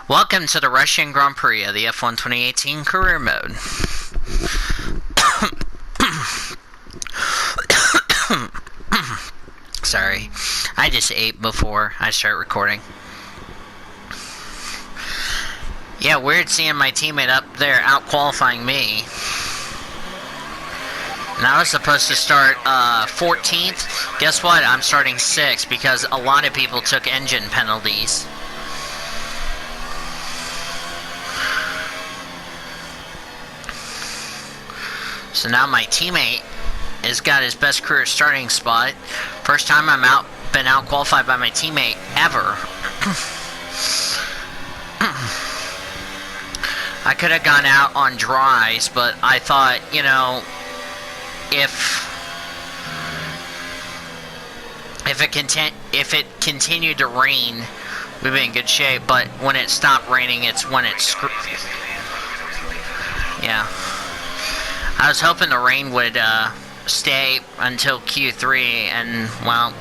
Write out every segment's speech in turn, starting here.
Welcome to the Russian Grand Prix of the F1 2018 career mode. Sorry, I just ate before I start recording. Yeah, weird seeing my teammate up there out-qualifying me. And I was supposed to start 14th. Guess what? I'm starting 6th because a lot of people took engine penalties. So now my teammate has got his best career starting spot. First time I'm been out qualified by my teammate ever. I could have gone out on dries, but I thought, you know, if it continued to rain, we'd be in good shape. But when it stopped raining, it's when it's yeah. I was hoping the rain would stay until Q3, and well,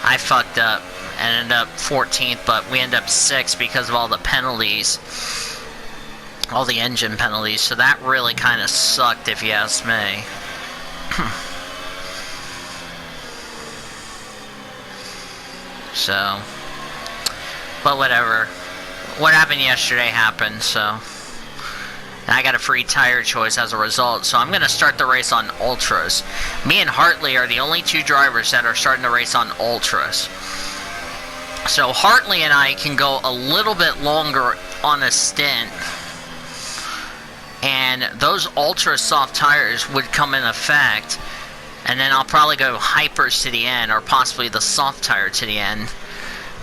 I fucked up and ended up 14th, but we ended up 6th because of all the penalties, all the engine penalties. So that really kind of sucked, if you ask me. So, but whatever. What happened yesterday happened, so. And I got a free tire choice as a result, so I'm going to start the race on Ultras. Me and Hartley are the only two drivers that are starting the race on Ultras. So Hartley and I can go a little bit longer on a stint, and those Ultra soft tires would come in effect, and then I'll probably go Hypers to the end, or possibly the soft tire to the end.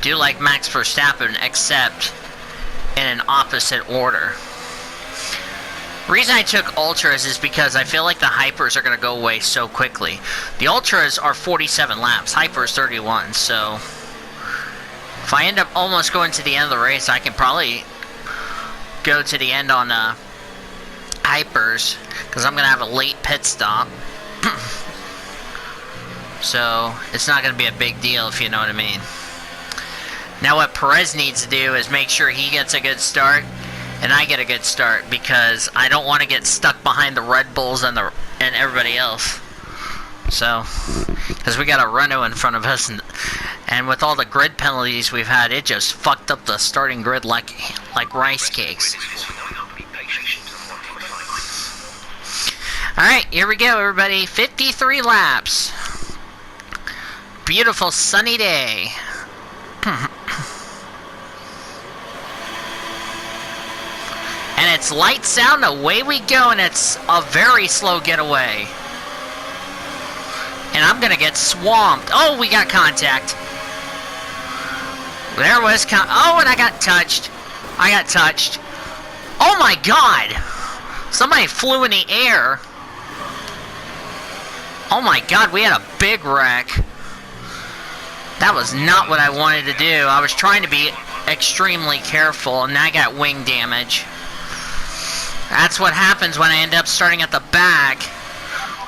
Do like Max Verstappen, except in an opposite order. The reason I took Ultras is because I feel like the Hypers are going to go away so quickly. The Ultras are 47 laps, Hypers 31, so if I end up almost going to the end of the race, I can probably go to the end on Hypers, because I'm going to have a late pit stop. So it's not going to be a big deal, if you know what I mean. Now what Perez needs to do is make sure he gets a good start, and I get a good start, because I don't want to get stuck behind the Red Bulls and everybody else. So, because we got a Renault in front of us, and with all the grid penalties we've had, it just fucked up the starting grid like rice cakes. Alright, here we go, everybody. 53 laps. Beautiful sunny day. And it's lights out and away we go, and it's a very slow getaway. And I'm gonna get swamped. Oh, we got contact. There was oh, and I got touched. Oh my god! Somebody flew in the air. Oh my god, we had a big wreck. That was not what I wanted to do. I was trying to be extremely careful, and I got wing damage. That's what happens when I end up starting at the back.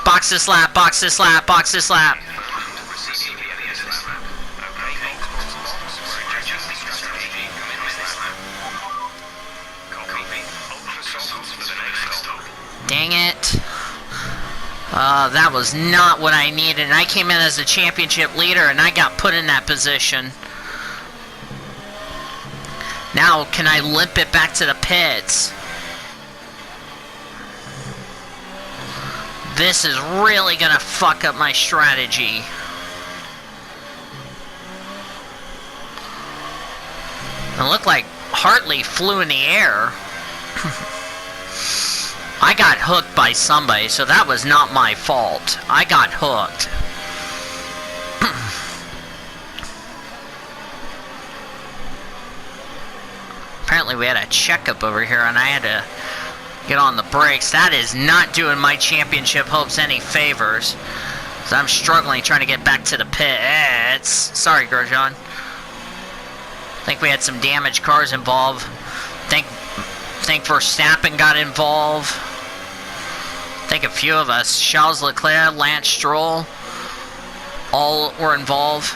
Box this lap, box this lap, box this lap. Dang it. That was not what I needed. And I came in as the championship leader, and I got put in that position. Now, can I limp it back to the pits? This is really gonna fuck up my strategy. It looked like Hartley flew in the air. I got hooked by somebody, so that was not my fault. I got hooked. Apparently we had a checkup over here, and I had to get on the brakes. That is not doing my championship hopes any favors. So I'm struggling trying to get back to the pits. Sorry, Grosjean. I think we had some damaged cars involved. Think Verstappen got involved. I think a few of us, Charles Leclerc, Lance Stroll, all were involved.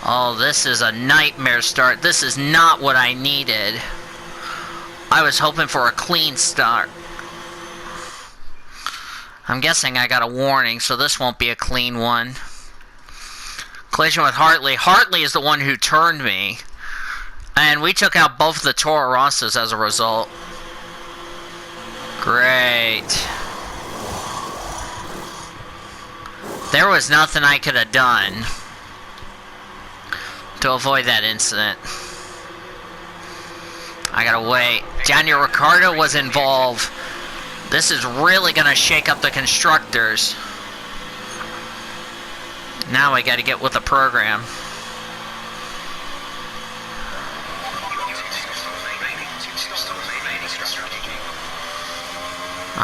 Oh, this is a nightmare start. This is not what I needed. I was hoping for a clean start. I'm guessing I got a warning, so this won't be a clean one. Collision with Hartley. Hartley is the one who turned me. And we took out both the Toro Rossos as a result. Great. There was nothing I could have done to avoid that incident. I gotta wait. Daniel Ricciardo was involved. This is really gonna shake up the constructors. Now I gotta get with the program.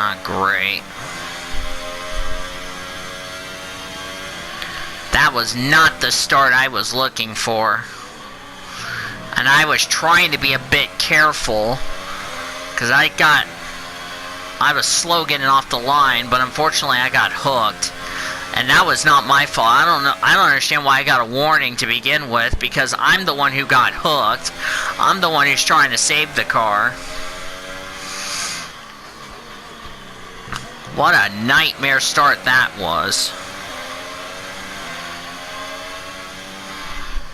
Ah, great. That was not the start I was looking for. And I was trying to be a bit careful, because I was slow getting off the line, but unfortunately I got hooked. And that was not my fault. I don't understand why I got a warning to begin with, because I'm the one who got hooked. I'm the one who's trying to save the car. What a nightmare start that was.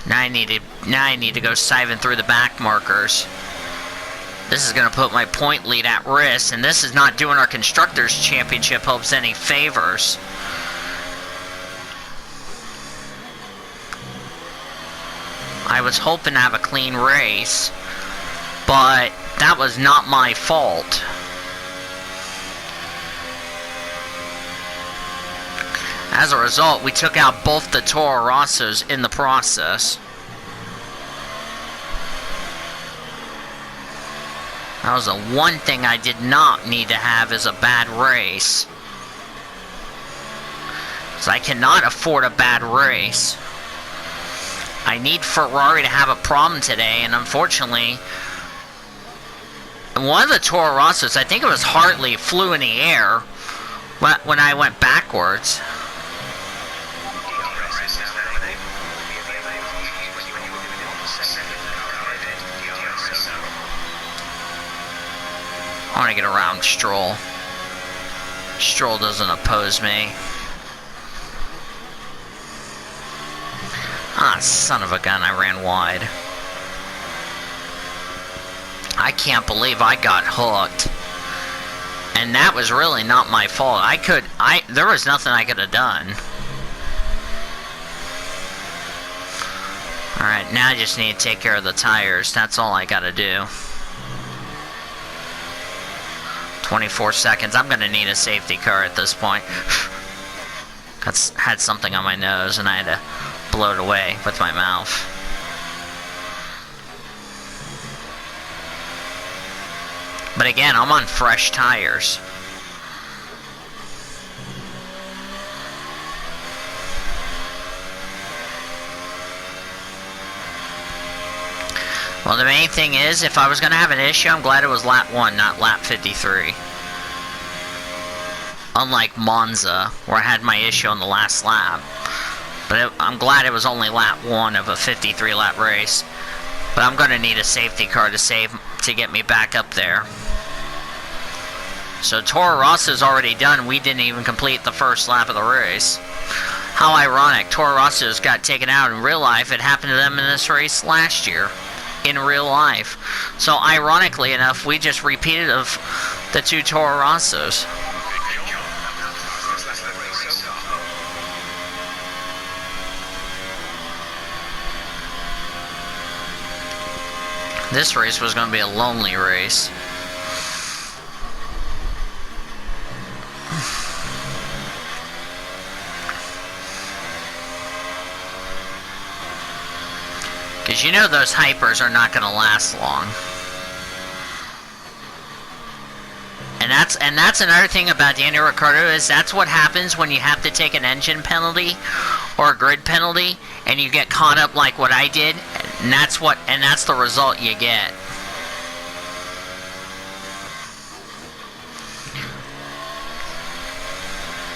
Now I need to go siving through the back markers. This is going to put my point lead at risk, and this is not doing our Constructors' Championship hopes any favors. I was hoping to have a clean race, but that was not my fault. As a result, we took out both the Toro Rossos in the process. That was the one thing I did not need to have, is a bad race. So I cannot afford a bad race. I need Ferrari to have a problem today, and unfortunately, one of the Toro Rossos, I think it was Hartley, flew in the air when I went backwards. I want to get around Stroll. Stroll doesn't oppose me. Ah, son of a gun, I ran wide. I can't believe I got hooked. And that was really not my fault. There was nothing I could have done. Alright, now I just need to take care of the tires. That's all I gotta do. 24 seconds. I'm gonna need a safety car at this point. Had something on my nose and I had to blow it away with my mouth. But again, I'm on fresh tires. Well, the main thing is, if I was going to have an issue, I'm glad it was lap 1, not lap 53. Unlike Monza, where I had my issue on the last lap. But I'm glad it was only lap 1 of a 53-lap race. But I'm going to need a safety car to get me back up there. So Toro Rosso's already done. We didn't even complete the first lap of the race. How ironic. Toro Rosso's got taken out in real life. It happened to them in this race last year. In real life. So ironically enough, we just repeated of the two Toro Rossos. This race was going to be a lonely race. Because you know those hypers are not going to last long. And that's another thing about Daniel Ricciardo, is that's what happens when you have to take an engine penalty or a grid penalty and you get caught up like what I did, and that's the result you get.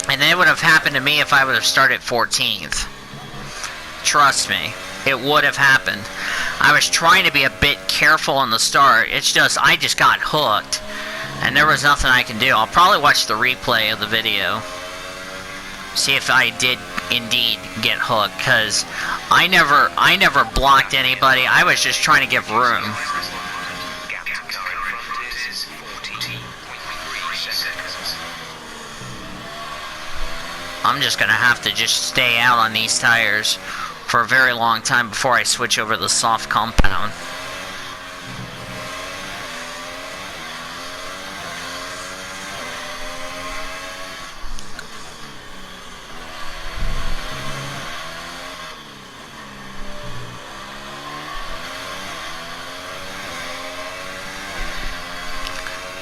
And it would have happened to me if I would have started 14th. Trust me. it would have happened. I was trying to be a bit careful on the start. It's just, I just got hooked. And there was nothing I can do. I'll probably watch the replay of the video. See if I did indeed get hooked. Because I never blocked anybody. I was just trying to give room. I'm just going to have to just stay out on these tires for a very long time before I switch over to the soft compound.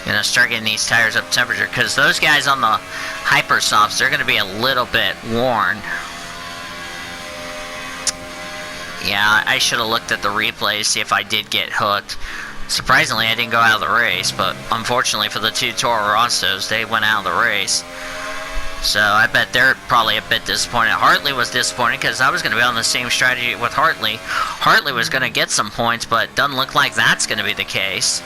Gonna start getting these tires up temperature because those guys on the hyper softs, they're gonna be a little bit worn. Yeah, I should have looked at the replays, see if I did get hooked. Surprisingly, I didn't go out of the race, but unfortunately for the two Toro Rossos, they went out of the race. So I bet they're probably a bit disappointed. Hartley was disappointed because I was going to be on the same strategy with Hartley. Hartley was going to get some points, but doesn't look like that's going to be the case.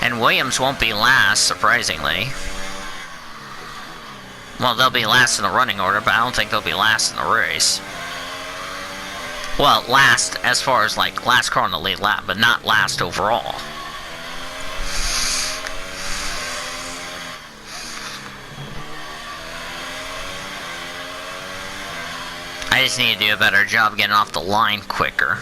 And Williams won't be last, surprisingly. Well, they'll be last in the running order, but I don't think they'll be last in the race. Well, last as far as like last car on the lead lap, but not last overall. I just need to do a better job getting off the line quicker.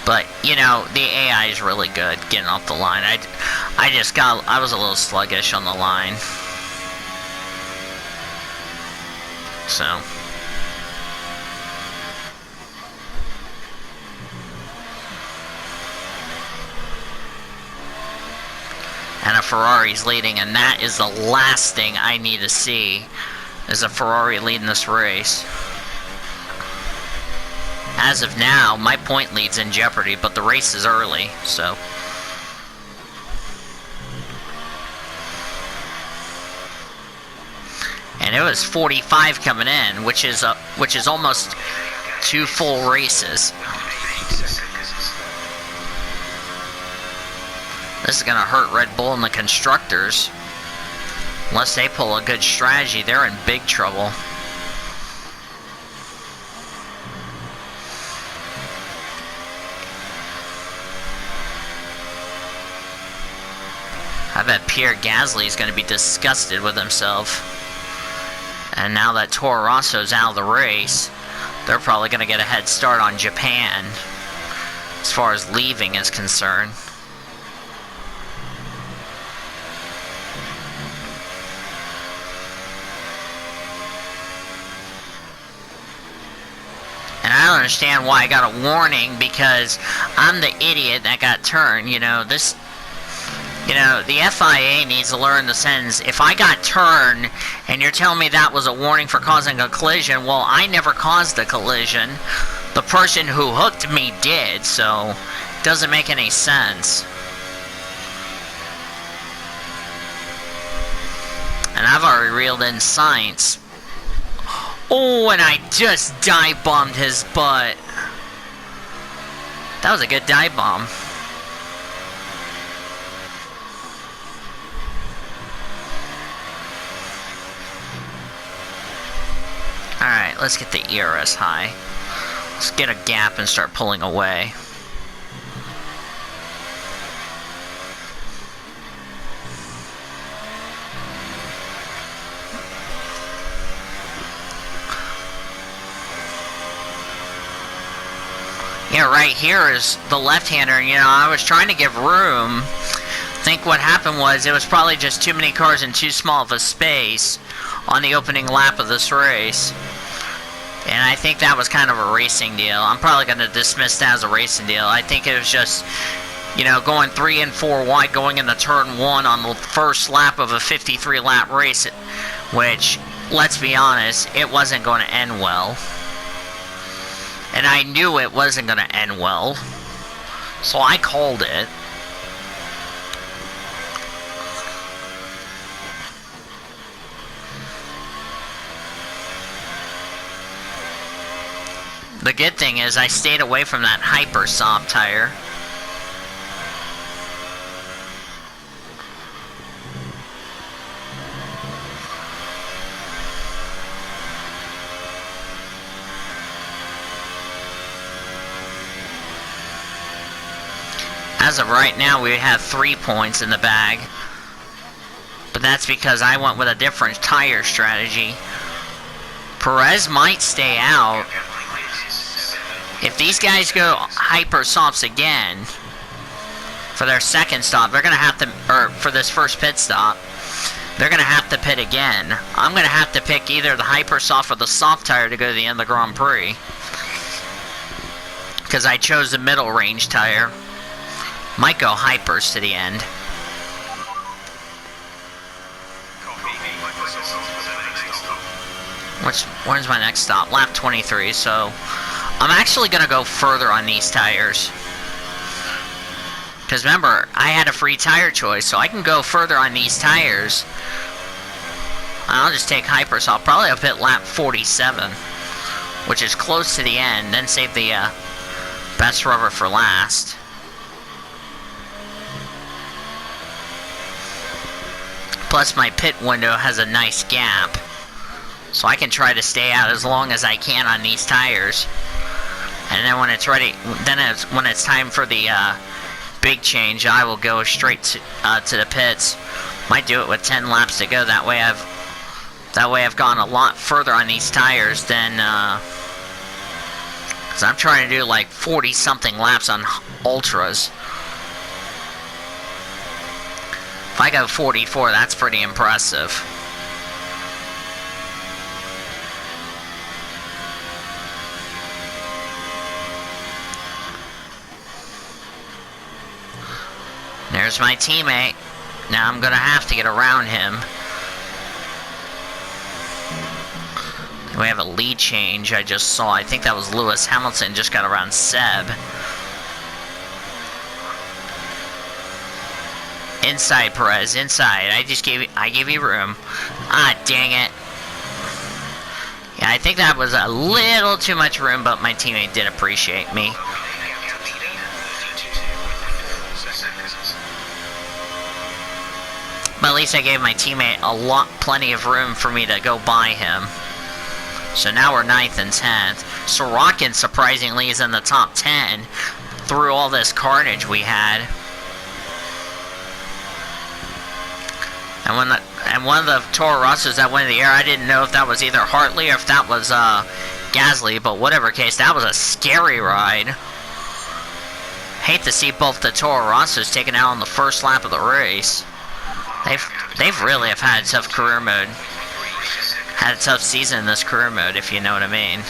But, you know, the AI is really good getting off the line. I was a little sluggish on the line. So. And a Ferrari's leading, and that is the last thing I need to see, is a Ferrari leading this race. As of now, my point lead's in jeopardy, but the race is early, so. And it was 45 coming in, which is almost 2 full races. This is gonna hurt Red Bull and the constructors. Unless they pull a good strategy, they're in big trouble. I bet Pierre Gasly is going to be disgusted with himself. And now that Toro Rosso's out of the race, they're probably going to get a head start on Japan as far as leaving is concerned. And I don't understand why I got a warning, because I'm the idiot that got turned. You know, the FIA needs to learn the sentence. If I got turned and you're telling me that was a warning for causing a collision, well, I never caused the collision. The person who hooked me did, so it doesn't make any sense. And I've already reeled in Sainz. Oh, and I just dive bombed his butt. That was a good dive bomb. Alright, let's get the ERS high. Let's get a gap and start pulling away. Yeah, right here is the left-hander. You know, I was trying to give room. I think what happened was it was probably just too many cars in too small of a space on the opening lap of this race. And I think that was kind of a racing deal. I'm probably going to dismiss that as a racing deal. I think it was just, you know, going 3 and 4 wide going into turn 1 on the first lap of a 53-lap race, which, let's be honest, it wasn't going to end well. And I knew it wasn't going to end well, so I called it. The good thing is I stayed away from that hyper soft tire. As of right now, we have 3 points in the bag. But that's because I went with a different tire strategy. Perez might stay out. If these guys go hyper softs again for their second stop, they're going to have to, or for this first pit stop, they're going to have to pit again. I'm going to have to pick either the hyper soft or the soft tire to go to the end of the Grand Prix. Because I chose the middle range tire. Might go hypers to the end. When's my next stop? Lap 23, so I'm actually going to go further on these tires. Because remember, I had a free tire choice, so I can go further on these tires. I'll just take hypers. I'll probably up hit lap 47, which is close to the end, then save the best rubber for last. Plus my pit window has a nice gap, so I can try to stay out as long as I can on these tires. And then when it's ready, when it's time for the big change, I will go straight to the pits. Might do it with 10 laps to go. That way I've gone a lot further on these tires than because I'm trying to do like 40 something laps on ultras. If I go 44, that's pretty impressive. There's my teammate. Now I'm gonna have to get around him. We have a lead change I just saw. I think that was Lewis Hamilton just got around Seb. Inside, Perez, inside. I gave you room. Ah, dang it. Yeah, I think that was a little too much room, but my teammate did appreciate me. But at least I gave my teammate plenty of room for me to go by him. So now we're 9th and 10th. Sorokin, surprisingly, is in the top 10 through all this carnage we had. And one of the Toro Rossos that went in the air, I didn't know if that was either Hartley or if that was Gasly, but whatever case, that was a scary ride. Hate to see both the Toro Rossos taken out on the first lap of the race. They've really have had a tough career mode. Had a tough season in this career mode, if you know what I mean.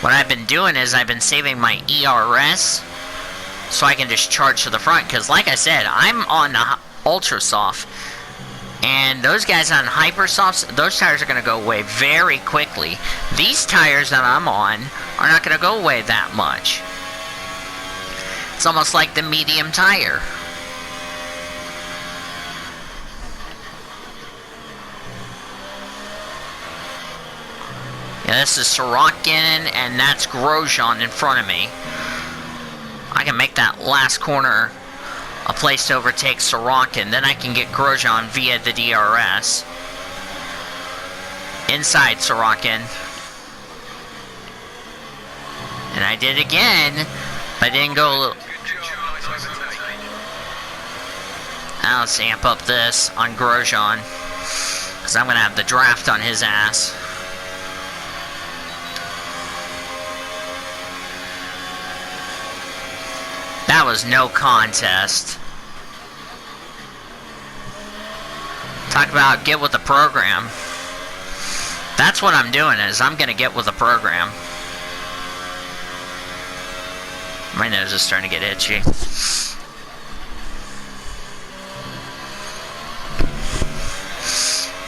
What I've been doing is I've been saving my ERS so I can just charge to the front. Because like I said, I'm on the Ultra Soft. And those guys on Hyper Softs, those tires are going to go away very quickly. These tires that I'm on are not going to go away that much. It's almost like the medium tire. Yeah, this is Sorokin, and that's Grosjean in front of me. I can make that last corner a place to overtake Sorokin. Then I can get Grosjean via the DRS. Inside Sorokin. And I did it again, but I didn't go a little... Now let's amp up this on Grosjean, because I'm going to have the draft on his ass. That was no contest. Talk about get with the program. That's what I'm doing, is I'm going to get with the program. My nose is starting to get itchy.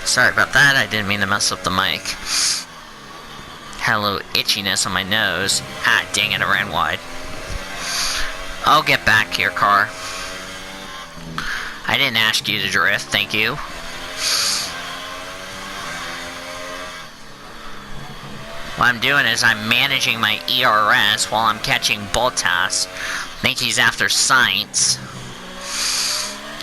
Sorry about that, I didn't mean to mess up the mic. Had a little itchiness on my nose. Ah, dang it, I ran wide. I'll get back here, car. I didn't ask you to drift, thank you. What I'm doing is I'm managing my ERS while I'm catching Bottas. I think he's after Sainz.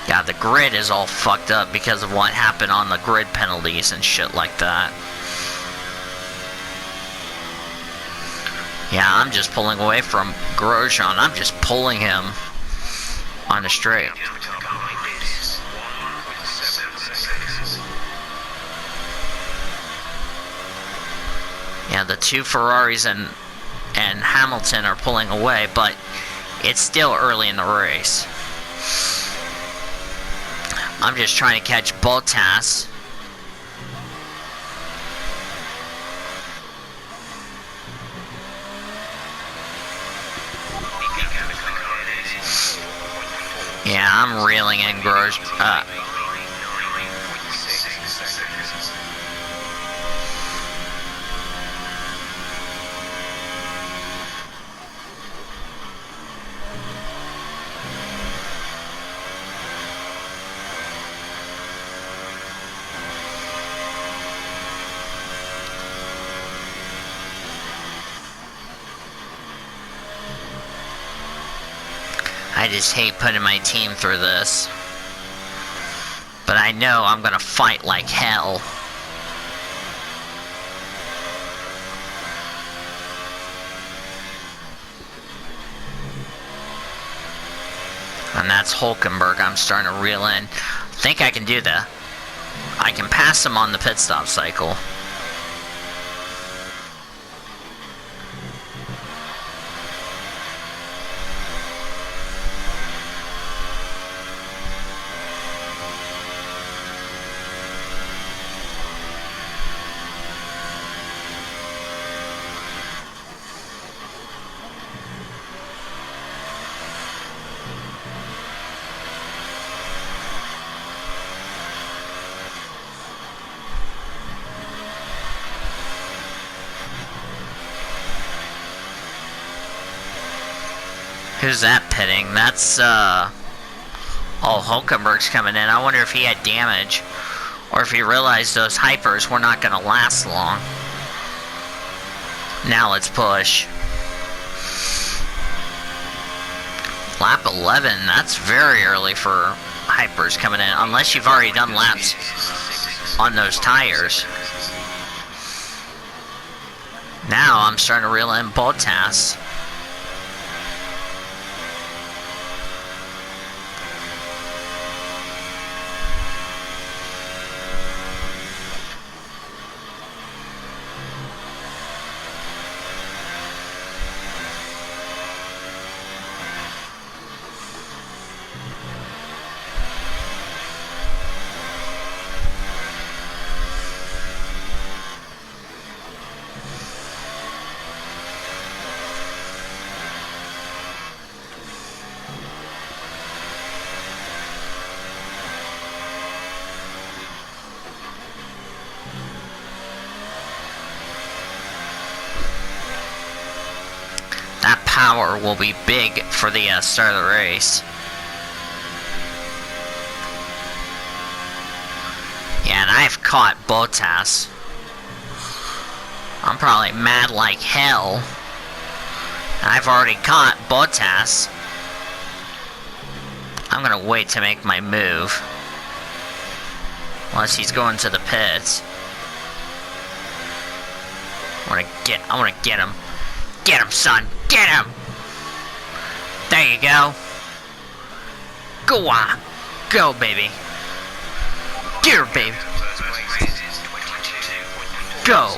Yeah, the grid is all fucked up because of what happened on the grid penalties and shit like that. Yeah, I'm just pulling away from Grosjean. I'm just pulling him on the straight. Yeah, the two Ferraris and Hamilton are pulling away, but it's still early in the race. I'm just trying to catch Bottas. Yeah, I'm reeling in Grosjean. I just hate putting my team through this. But I know I'm gonna fight like hell. And that's Hulkenberg I'm starting to reel in. I think I can do that. I can pass him on the pit stop cycle. Who's that pitting? That's, oh, Hulkenberg's coming in. I wonder if he had damage. Or if he realized those hypers were not going to last long. Now let's push. Lap 11, that's very early for hypers coming in. Unless you've already done laps on those tires. Now I'm starting to reel in Bottas. That power will be big for the start of the race. Yeah, and I've caught Bottas. I'm probably mad like hell. I've already caught Bottas. I'm gonna wait to make my move. Unless he's going to the pits. I wanna get him. Get him, son! Get him! There you go. Go on. Go, baby. Get her, baby. Go.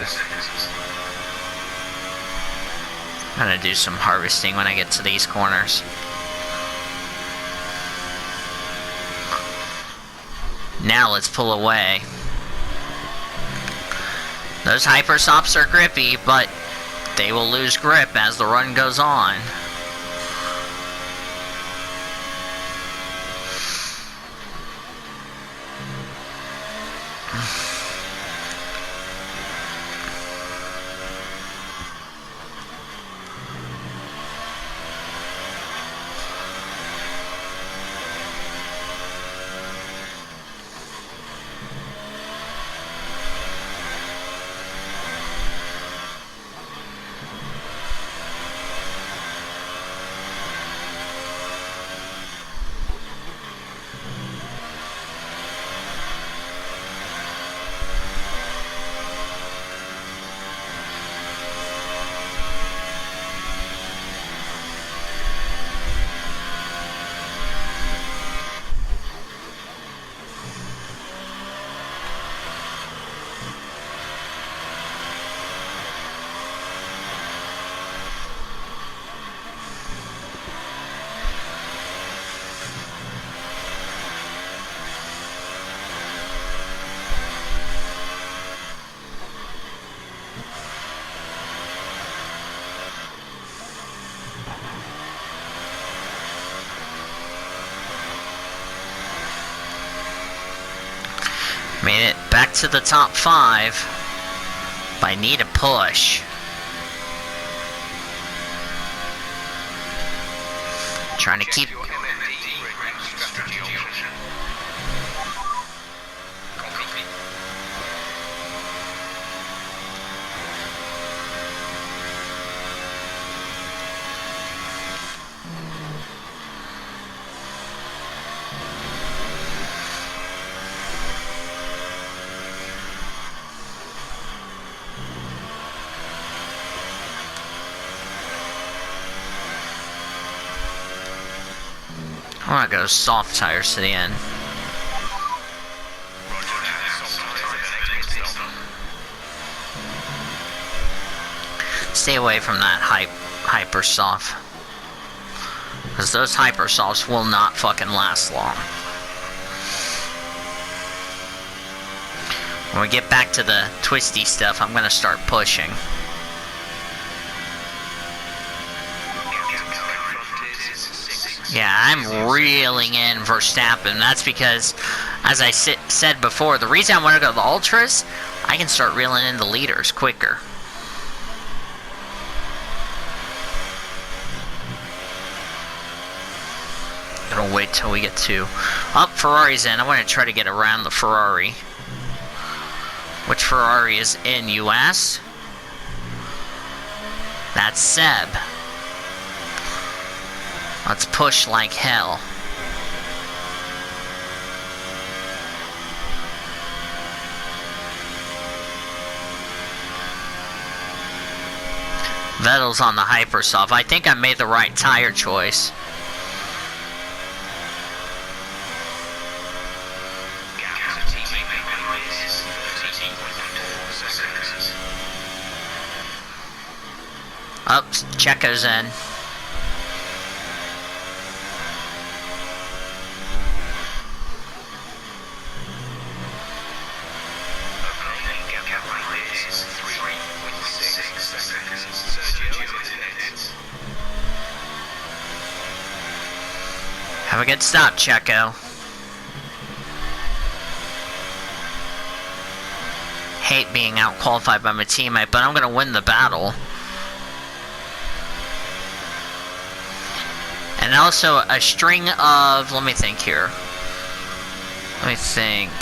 I'm gonna do some harvesting when I get to these corners. Now let's pull away. Those hyperstops are grippy, but they will lose grip as the run goes on. to the top 5, but I need a push. Trying to keep... I'm gonna go soft tires to the end. Stay away from that hyper soft, because those hyper softs will not fucking last long. When we get back to the twisty stuff, I'm gonna start pushing. Yeah, I'm reeling in Verstappen. That's because, as I said before, the reason I want to go to the Ultras, I can start reeling in the leaders quicker. Gonna wait till we get to... Oh, Ferrari's in. I want to try to get around the Ferrari. Which Ferrari is in US? That's Seb. Let's push like hell. Vettel's on the Hypersoft. I think I made the right tire choice. Up, Checo's in. Have a good stop, Checo. Hate being out-qualified by my teammate, but I'm going to win the battle. And also a string of... Let me think here. Let me think.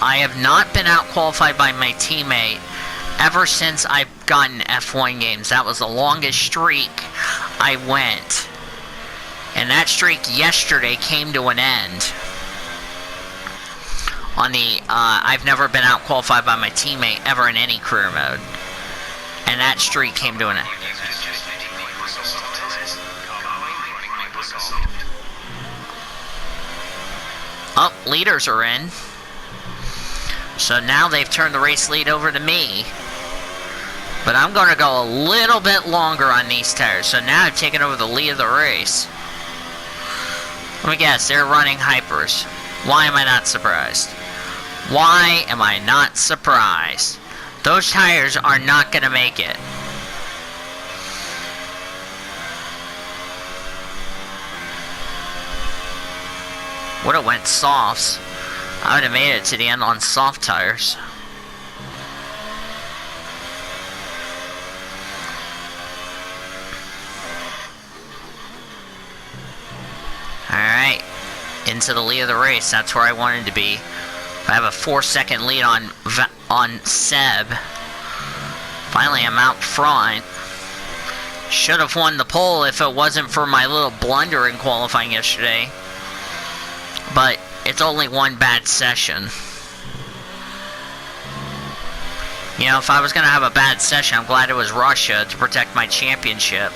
I have not been out-qualified by my teammate ever since I've gotten F1 games. That was the longest streak I went. And that streak yesterday came to an end. On the, I've never been out-qualified by my teammate ever in any career mode. And that streak came to an end. Oh, leaders are in. So now they've turned the race lead over to me. But I'm going to go a little bit longer on these tires. So now I've taken over the lead of the race. Let me guess, they're running hypers. Why am I not surprised? Why am I not surprised? Those tires are not going to make it. Would have went softs. I would have made it to the end on soft tires. Alright, into the lead of the race. That's where I wanted to be. I have a 4-second lead on Seb. Finally, I'm out front. Should have won the pole if it wasn't for my little blunder in qualifying yesterday. But it's only one bad session. You know, if I was going to have a bad session, I'm glad it was Russia to protect my championship.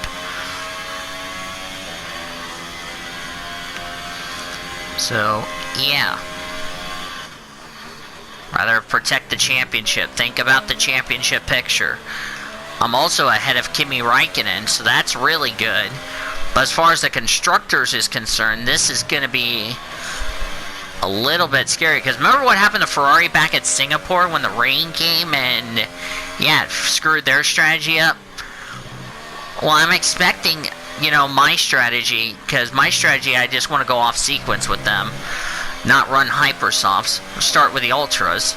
So, yeah. Rather protect the championship. Think about the championship picture. I'm also ahead of Kimi Räikkönen, so that's really good. But as far as the constructors is concerned, this is going to be a little bit scary. Because remember what happened to Ferrari back at Singapore when the rain came and, yeah, it screwed their strategy up? Well, I'm expecting... You know, my strategy, because my strategy, I just want to go off sequence with them. Not run hypersofts. We'll start with the ultras.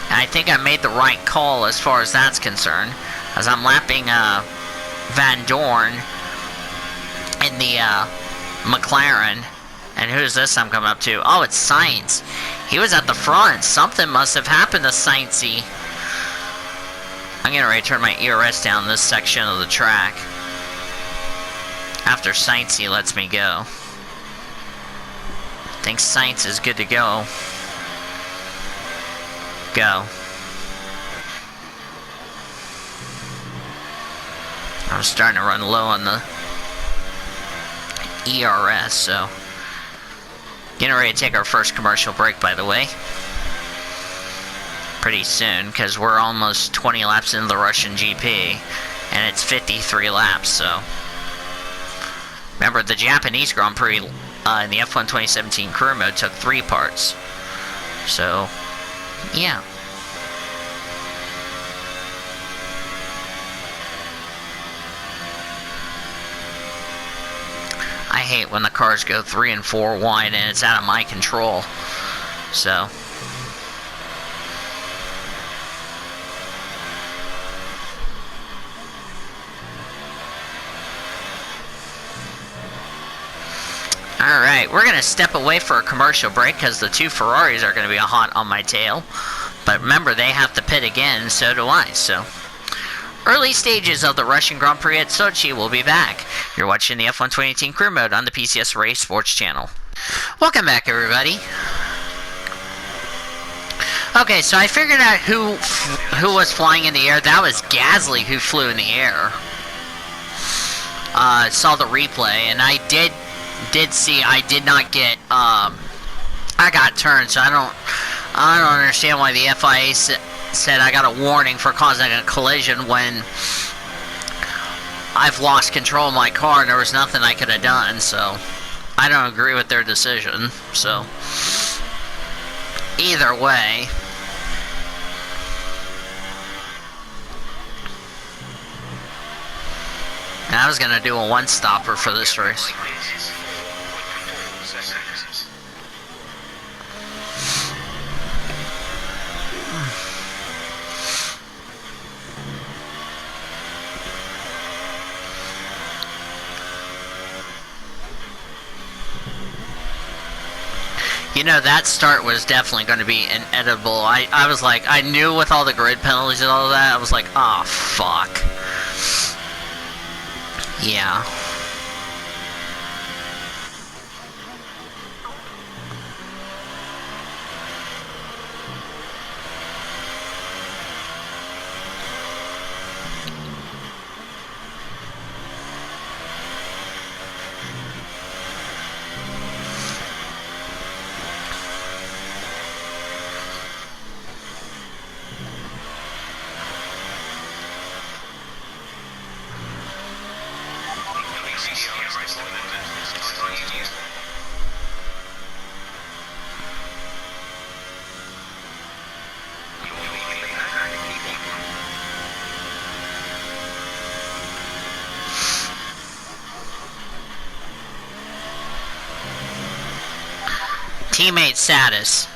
And I think I made the right call as far as that's concerned, as I'm lapping Van Dorn in the McLaren. And who's this I'm coming up to? Oh, it's Sainz. He was at the front. Something must have happened to Sainzy. I'm getting ready to turn my ERS down this section of the track after Sainzy lets me go. I think Sainz is good to go. Go. I'm starting to run low on the ERS, so getting ready to take our first commercial break, by the way, pretty soon, because we're almost 20 laps into the Russian GP, and it's 53 laps, so remember the Japanese Grand Prix in the F1 2017 career mode took 3 parts, so yeah. I hate when the cars go 3 and 4 wide and it's out of my control. So alright, we're going to step away for a commercial break because the 2 Ferraris are going to be hot on my tail. But remember, they have to pit again, so do I. So early stages of the Russian Grand Prix at Sochi will be back. You're watching the F1 2018 career mode on the PCS Race Sports channel. Welcome back, everybody. Okay, so I figured out who was flying in the air. That was Gasly who flew in the air. Saw the replay, and I did see I did not get I got turned, so I don't understand why the FIA said I got a warning for causing a collision when I've lost control of my car and there was nothing I could have done. So I don't agree with their decision. So either way, and I was gonna do a one-stopper for this race. You know, that start was definitely going to be inedible. I was like, I knew with all the grid penalties and all of that, I was like, oh, fuck. Yeah. Teammate status.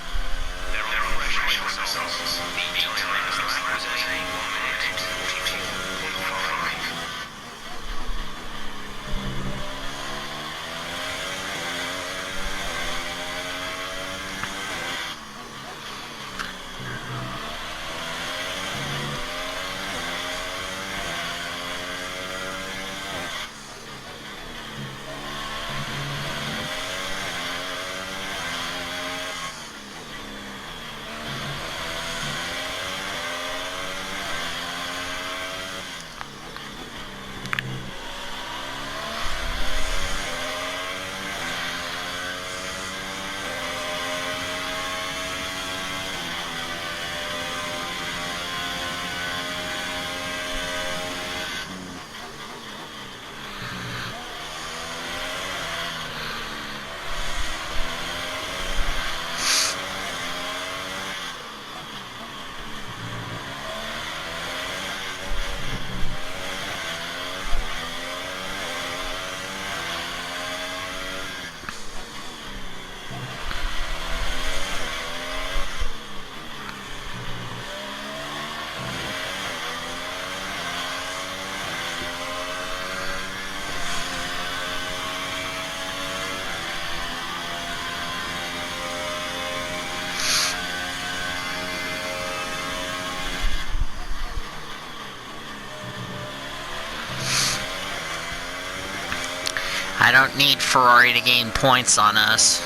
I don't need Ferrari to gain points on us.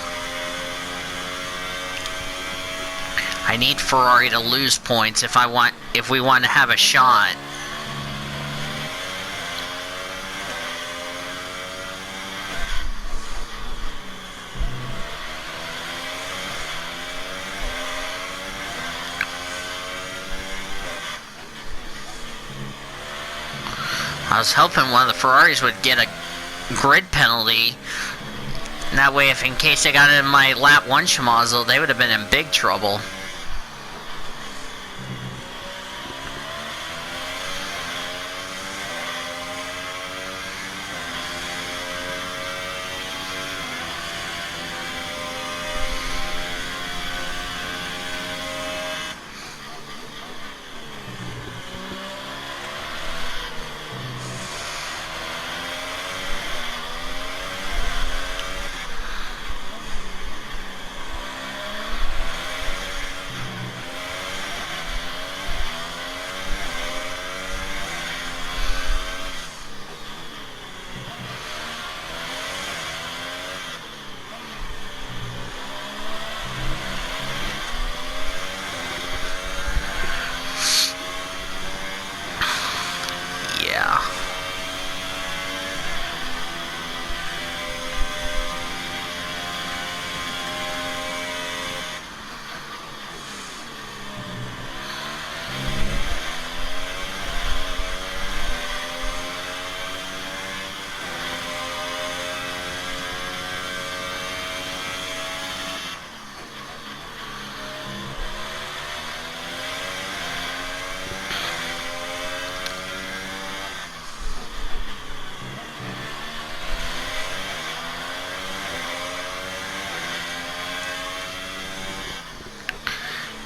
I need Ferrari to lose points if we want to have a shot. I was hoping one of the Ferraris would get a grid penalty. And that way, if in case they got in my lap 1 schmozzle, they would have been in big trouble.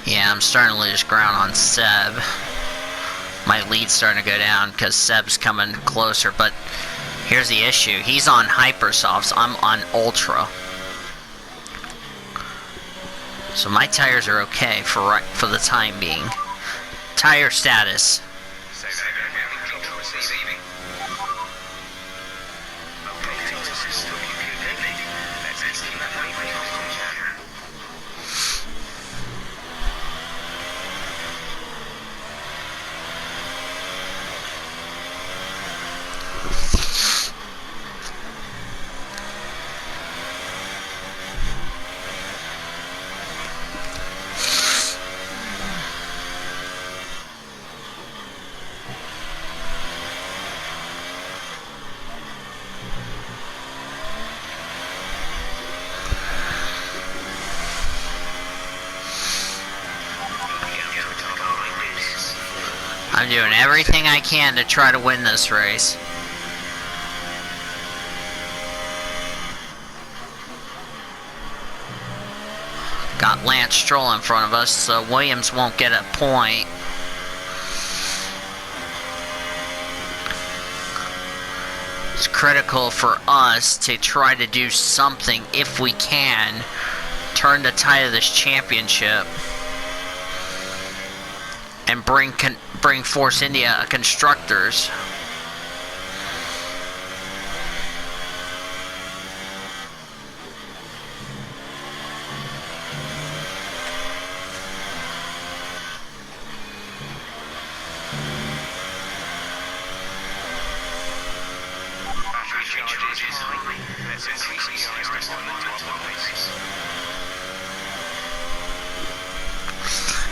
Yeah, I'm starting to lose ground on Seb. My lead's starting to go down because Seb's coming closer, but here's the issue. He's on Hypersofts, I'm on Ultra. So my tires are okay for the time being. Tire status. I'm doing everything I can to try to win this race. Got Lance Stroll in front of us, so Williams won't get a point. It's critical for us to try to do something, if we can, turn the tide of this championship and bring Force India a constructors.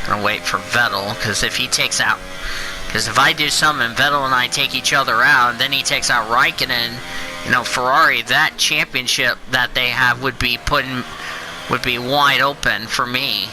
Gonna wait for Vettel, because if he takes out, because if I do something and Vettel and I take each other out, then he takes out Raikkonen, you know, Ferrari, that championship that they have would be wide open for me.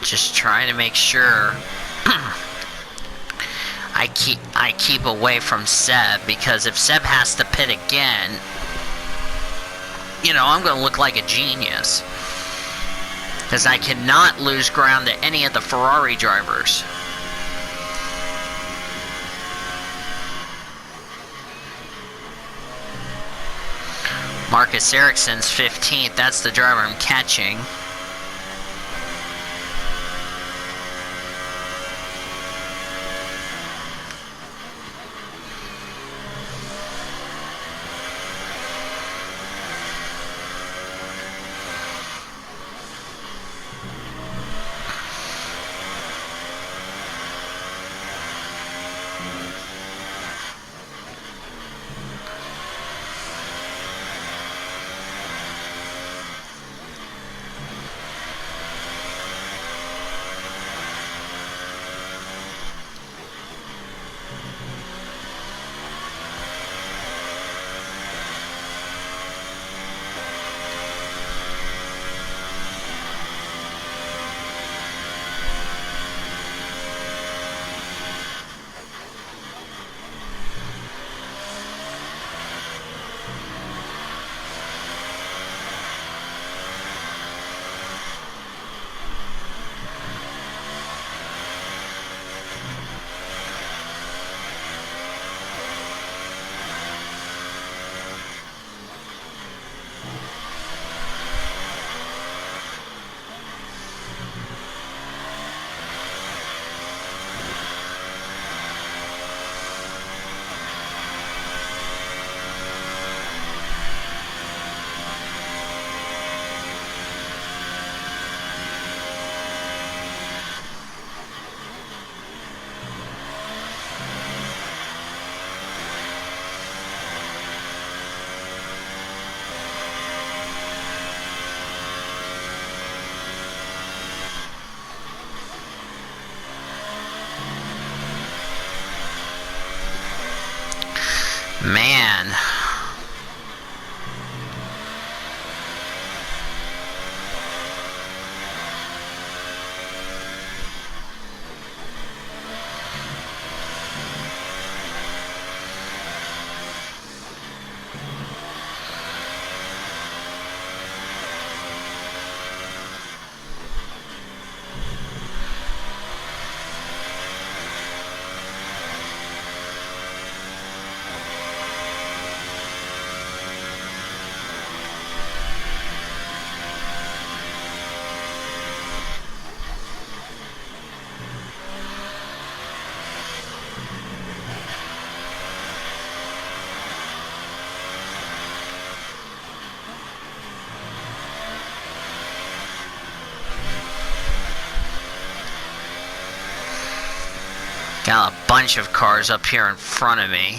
Just trying to make sure I keep away from Seb, because if Seb has to pit again, you know, I'm going to look like a genius. Because I cannot lose ground to any of the Ferrari drivers. Marcus Ericsson's 15th. That's the driver I'm catching. Man. Got a bunch of cars up here in front of me.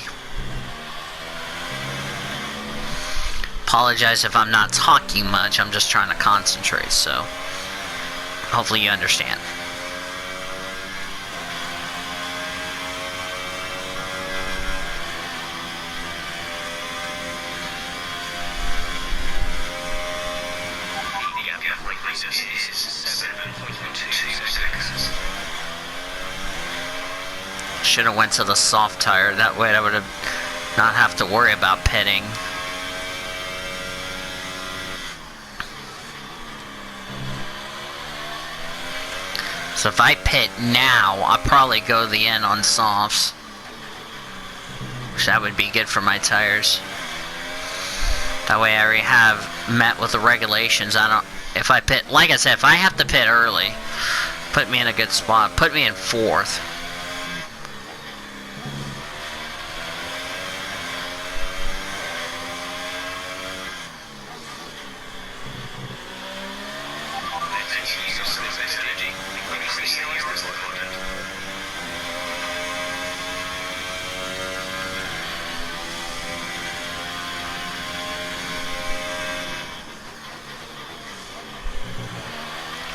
Apologize if I'm not talking much, I'm just trying to concentrate, so hopefully you understand. Should have went to the soft tire, that way I would have not have to worry about pitting. So if I pit now, I'll probably go to the end on softs. Which that would be good for my tires. That way I already have met with the regulations. If I pit, like I said, if I have to pit early, put me in a good spot, put me in 4th.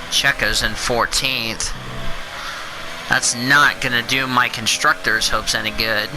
Checo's in 14th. That's not gonna do my constructor's hopes any good.